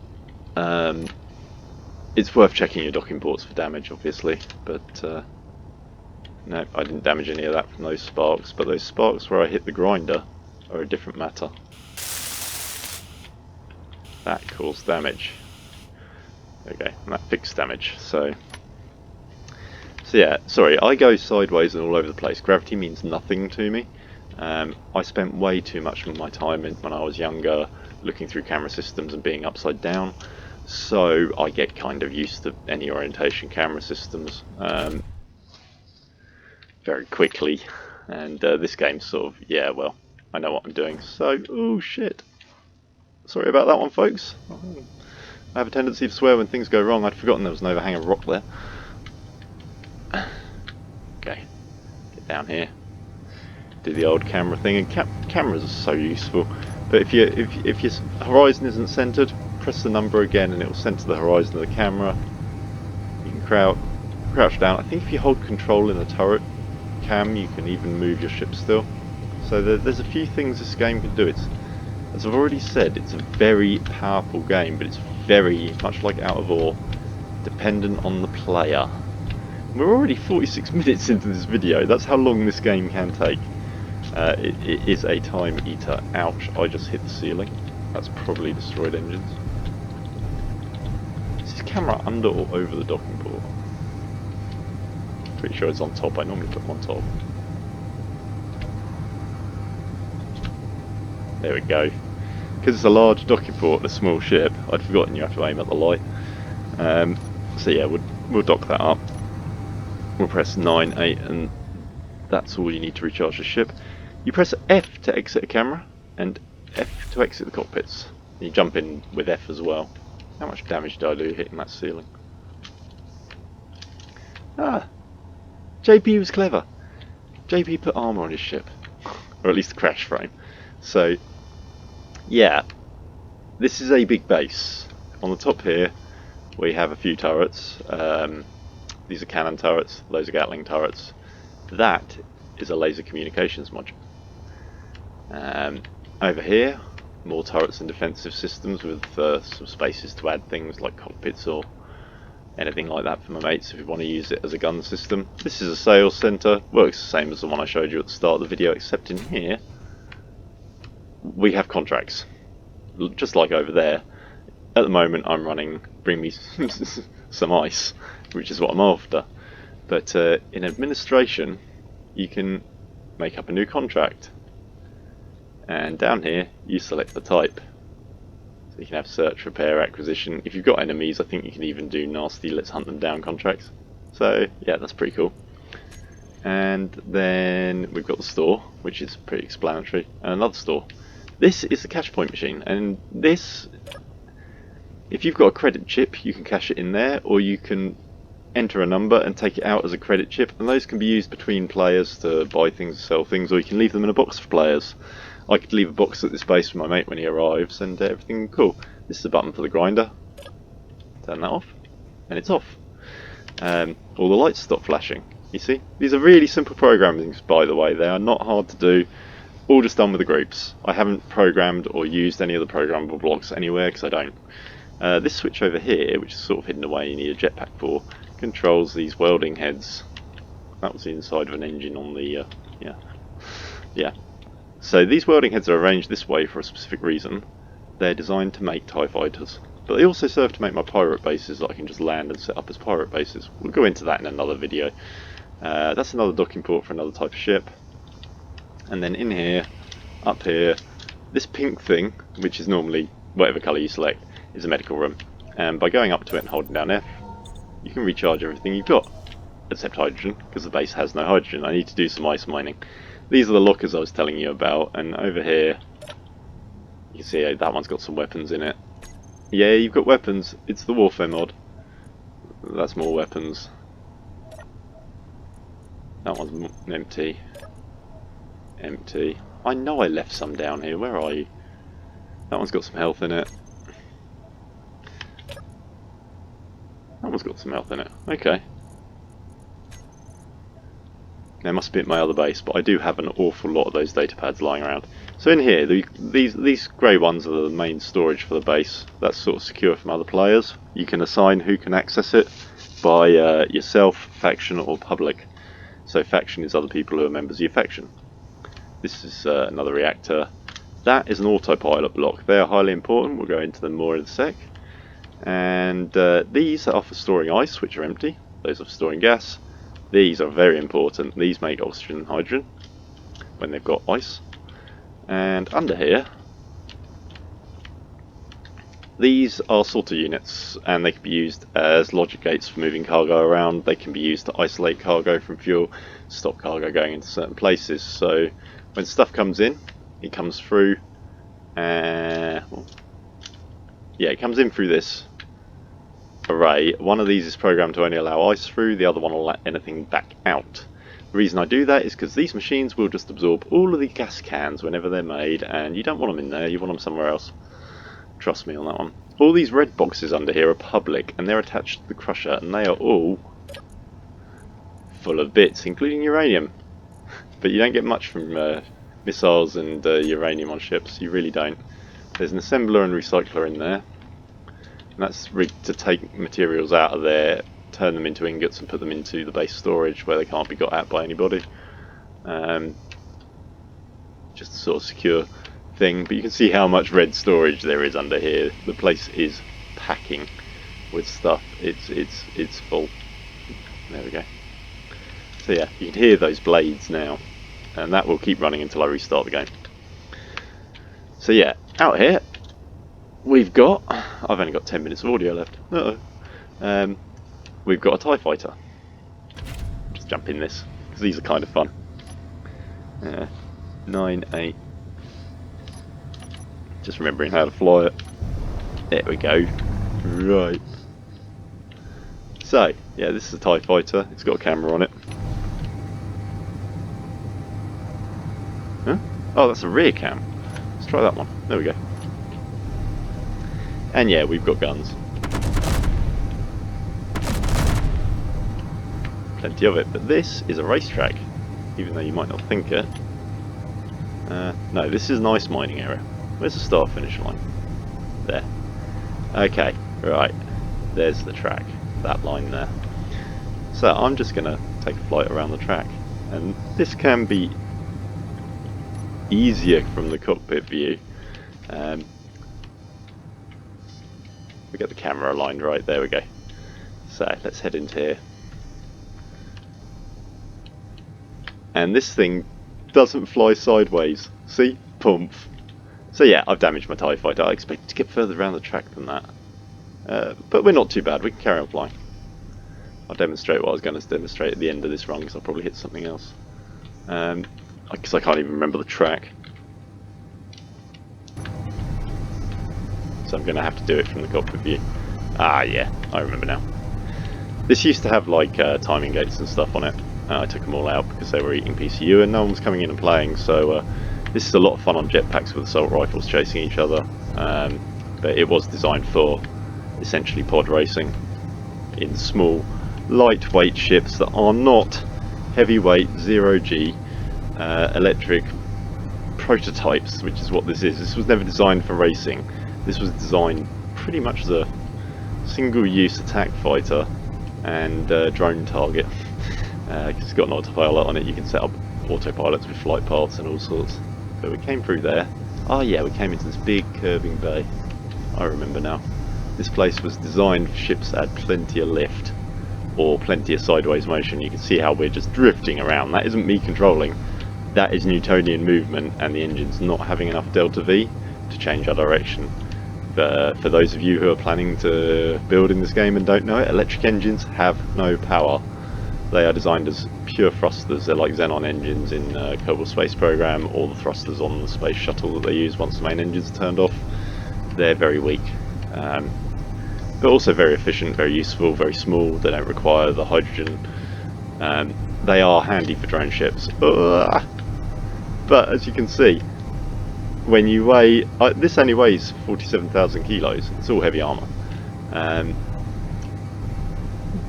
It's worth checking your docking ports for damage, obviously, but no, I didn't damage any of that from those sparks, but those sparks where I hit the grinder are a different matter. That caused damage. Okay, and that fixed damage, so yeah, sorry, I go sideways and all over the place. Gravity means nothing to me. I spent way too much of my time when I was younger looking through camera systems and being upside down, so I get kind of used to any orientation camera systems very quickly, and this game's sort of, yeah, well, I know what I'm doing, so, oh shit. Sorry about that one, folks. I have a tendency to swear when things go wrong. I'd forgotten there was an overhang of rock there. Okay, get down here. Do the old camera thing, and cameras are so useful. But if your horizon isn't centered, press the number again, and it will center the horizon of the camera. You can crouch down. I think if you hold control in the turret cam, you can even move your ship still. So there's a few things this game can do. It's, as I've already said, it's a very powerful game, but it's very much like Out of Ore, dependent on the player. We're already 46 minutes into this video. That's how long this game can take. It is a time eater. Ouch, I just hit the ceiling. That's probably destroyed engines. Is this camera under or over the docking port? Pretty sure it's on top. I normally put them on top. There we go. Because it's a large docking port and a small ship, I'd forgotten you have to aim at the light. So yeah, we'll dock that up. We'll press 9, 8, and that's all you need to recharge the ship. You press F to exit a camera, and F to exit the cockpits. You jump in with F as well. How much damage did I do hitting that ceiling? Ah! JP was clever. JP put armour on his ship. Or at least the crash frame. So, yeah. This is a big base. On the top here, we have a few turrets. These are cannon turrets, those are Gatling turrets. That is a laser communications module. Over here, more turrets and defensive systems with some spaces to add things like cockpits or anything like that for my mates if you want to use it as a gun system. This is a sales centre, works the same as the one I showed you at the start of the video, except in here we have contracts, just like over there. At the moment I'm running bring me some ice, which is what I'm after. But in administration, you can make up a new contract. And down here, you select the type. So you can have search, repair, acquisition. If you've got enemies, I think you can even do nasty let's hunt them down contracts. So yeah, that's pretty cool. And then we've got the store, which is pretty explanatory, and another store. This is the cash point machine, and this, if you've got a credit chip, you can cash it in there, or you can enter a number and take it out as a credit chip, and those can be used between players to buy things, sell things, or you can leave them in a box for players. I could leave a box at this base for my mate when he arrives, and everything cool. This is a button for the grinder. Turn that off, and it's off. All the lights stop flashing. You see? These are really simple programming, by the way. They are not hard to do. All just done with the groups. I haven't programmed or used any of the programmable blocks anywhere, because I don't. This switch over here, which is sort of hidden away, you need a jetpack for, controls these welding heads. That was the inside of an engine on the, yeah. So these welding heads are arranged this way for a specific reason. They're designed to make TIE fighters. But they also serve to make my pirate bases that I can just land and set up as pirate bases. We'll go into that in another video. That's another docking port for another type of ship. And then in here, up here, this pink thing, which is normally whatever colour you select, is a medical room. And by going up to it and holding down F, you can recharge everything you've got. Except hydrogen, because the base has no hydrogen. I need to do some ice mining. These are the lockers I was telling you about, and over here, you can see that one's got some weapons in it. Yeah, you've got weapons. It's the Warfare mod. That's more weapons. That one's empty. Empty. I know I left some down here. Where are you? That one's got some health in it. That one's got some health in it. Okay. Now, it must be at my other base, but I do have an awful lot of those data pads lying around. So in here, these grey ones are the main storage for the base. That's sort of secure from other players. You can assign who can access it by yourself, faction, or public. So faction is other people who are members of your faction. This is another reactor. That is an autopilot block. They are highly important. We'll go into them more in a sec. And these are for storing ice, which are empty. Those are for storing gas. These are very important. These make oxygen and hydrogen when they've got ice. And under here, these are sorter units, and they can be used as logic gates for moving cargo around. They can be used to isolate cargo from fuel, stop cargo going into certain places. So when stuff comes in, it comes through. It comes in through this array. One of these is programmed to only allow ice through, the other one will let anything back out. The reason I do that is because these machines will just absorb all of the gas cans whenever they're made, and you don't want them in there, you want them somewhere else. Trust me on that one. All these red boxes under here are public, and they're attached to the crusher, and they are all full of bits, including uranium. But you don't get much from missiles and uranium on ships, you really don't. There's an assembler and recycler in there. And that's rigged to take materials out of there, turn them into ingots and put them into the base storage where they can't be got at by anybody. Just a sort of secure thing, but you can see how much red storage there is under here. The place is packing with stuff. It's full. There we go. So yeah, you can hear those blades now, and that will keep running until I restart the game. So yeah, out here we've got, I've only got 10 minutes of audio left. We've got a TIE fighter. Just jump in this, because these are kind of fun. 9, 8. Just remembering how to fly it. There we go. Right. So, yeah, this is a TIE fighter. It's got a camera on it. Huh? Oh, that's a rear cam. Let's try that one. There we go. And yeah, we've got guns. Plenty of it, but this is a racetrack, even though you might not think it. No, this is an ice mining area. Where's the start finish line? There. Okay, right. There's the track. That line there. So I'm just going to take a flight around the track. And this can be easier from the cockpit view. We get the camera aligned right, there we go. So let's head into here. And this thing doesn't fly sideways. See? Pump. So yeah, I've damaged my TIE fighter. I expected to get further around the track than that. But we're not too bad, we can carry on flying. I'll demonstrate what I was going to demonstrate at the end of this run, because I'll probably hit something else. Because I can't even remember the track. So I'm going to have to do it from the cockpit view. Ah yeah, I remember now. This used to have like timing gates and stuff on it. I took them all out because they were eating PCU and no one was coming in and playing, so this is a lot of fun on jetpacks with assault rifles chasing each other. But it was designed for essentially pod racing in small, lightweight ships that are not heavyweight, zero-G electric prototypes, which is what this is. This was never designed for racing. This was designed pretty much as a single-use attack fighter and drone target. It's got an autopilot on it. You can set up autopilots with flight paths and all sorts. So we came through there. Oh yeah, we came into this big curving bay. I remember now. This place was designed for ships that had plenty of lift or plenty of sideways motion. You can see how we're just drifting around. That isn't me controlling. That is Newtonian movement and the engine's not having enough delta V to change our direction. But for those of you who are planning to build in this game and don't know it, electric engines have no power. They are designed as pure thrusters. They're like Xenon engines in Kerbal Space Program, or the thrusters on the space shuttle that they use once the main engines are turned off. They're very weak, but also very efficient, very useful, very small. They don't require the hydrogen. They are handy for drone ships. But as you can see, when you weigh, this only weighs 47,000 kilos. It's all heavy armour,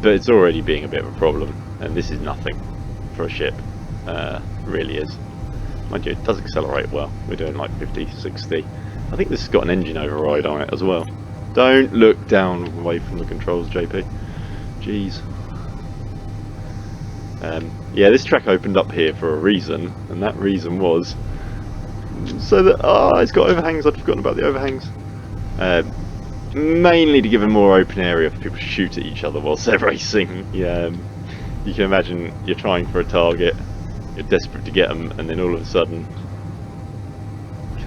but it's already being a bit of a problem. And this is nothing for a ship. really is. Mind you, it does accelerate well. We're doing like 50, 60. I think this has got an engine override on it as well. Don't look down away from the controls, JP. Jeez. Yeah, this track opened up here for a reason, and that reason was so that it's got overhangs. I'd forgotten about the overhangs. Mainly to give a more open area for people to shoot at each other whilst they're racing. Yeah, you can imagine you're trying for a target, you're desperate to get them, and then all of a sudden,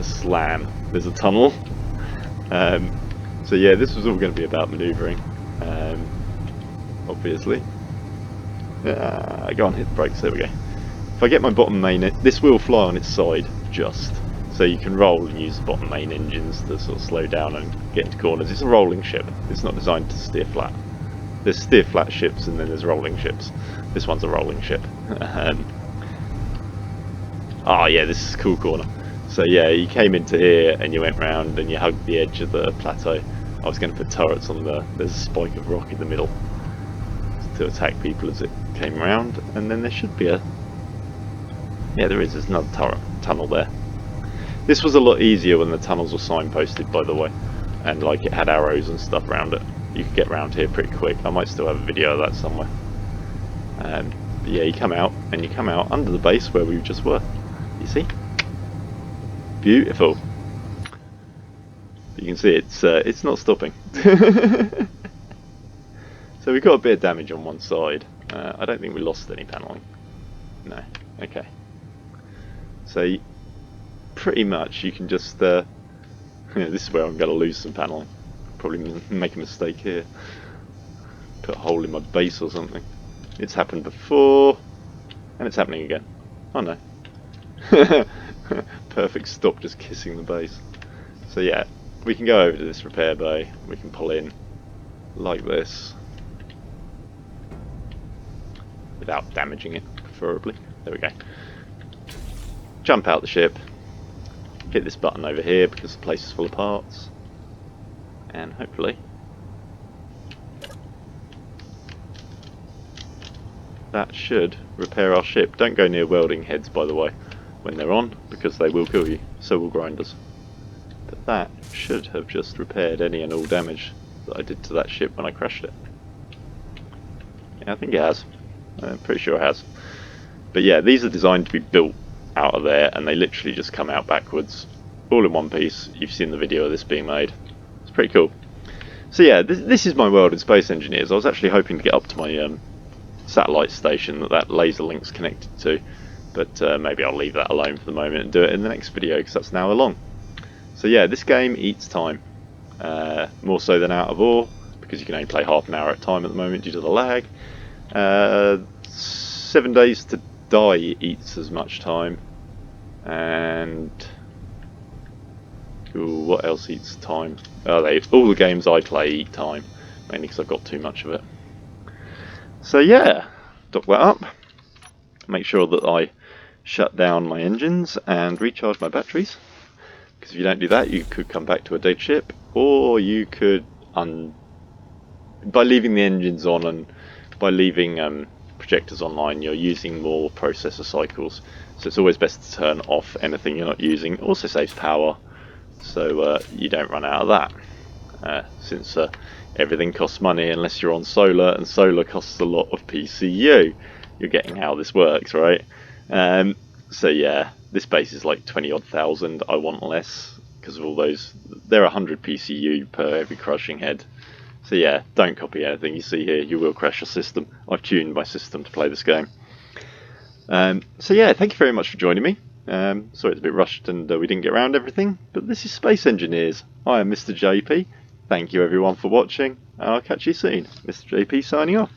slam! There's a tunnel. So yeah, this was all going to be about manoeuvring, obviously. Go on, hit the brakes, there we go. If I get my bottom main, this will fly on its side, just. So you can roll and use the bottom main engines to sort of slow down and get into corners. It's a rolling ship, it's not designed to steer flat. There's steer flat ships and then there's rolling ships. This one's a rolling ship. Yeah, this is a cool corner. So yeah, you came into here and you went round and you hugged the edge of the plateau. I was going to put turrets on there's a spike of rock in the middle to attack people as it came around, and then there should be there's another tunnel there. This was a lot easier when the tunnels were signposted, by the way, and like it had arrows and stuff around it. You could get around here pretty quick. I might still have a video of that somewhere. But yeah, you come out and you come out under the base where we just were. You see? Beautiful. You can see it's not stopping. So we got a bit of damage on one side. I don't think we lost any paneling. No. Okay. So pretty much you can just this is where I'm going to lose some paneling. Probably make a mistake here. Put a hole in my base or something. It's happened before, and it's happening again. Oh no. Perfect stop, just kissing the base. So yeah, we can go over to this repair bay. We can pull in like this without damaging it, preferably. There we go. Jump out the ship. Hit this button over here because the place is full of parts, and hopefully that should repair our ship. Don't go near welding heads, by the way, when they're on, because they will kill you. So will grinders. But that should have just repaired any and all damage that I did to that ship when I crashed it. Yeah, I think it has. I'm pretty sure it has. But yeah, these are designed to be built out of there, and they literally just come out backwards, all in one piece. You've seen the video of this being made. It's pretty cool. So yeah, this is my world in Space Engineers. I was actually hoping to get up to my satellite station that laser link's connected to, but maybe I'll leave that alone for the moment and do it in the next video because that's an hour long. So yeah, this game eats time, more so than Out of Ore, because you can only play half an hour at a time at the moment due to the lag. 7 days to Die eats as much time, and what else eats time? All the games I play eat time, mainly because I've got too much of it. So yeah, dock that up, make sure that I shut down my engines and recharge my batteries, because if you don't do that you could come back to a dead ship, or you could, by leaving the engines on and by leaving projectors online, you're using more processor cycles, so it's always best to turn off anything you're not using. It also saves power, so you don't run out of that, since everything costs money unless you're on solar, and solar costs a lot of PCU. You're getting how this works, right? So yeah, this base is like 20 odd thousand. I want less because of all those. There are 100 PCU per every crushing head. So yeah, don't copy anything you see here, you will crash your system. I've tuned my system to play this game. So yeah, thank you very much for joining me. Sorry it's a bit rushed and we didn't get around everything, but this is Space Engineers. I am Mr. JP. Thank you everyone for watching, and I'll catch you soon. Mr. JP signing off.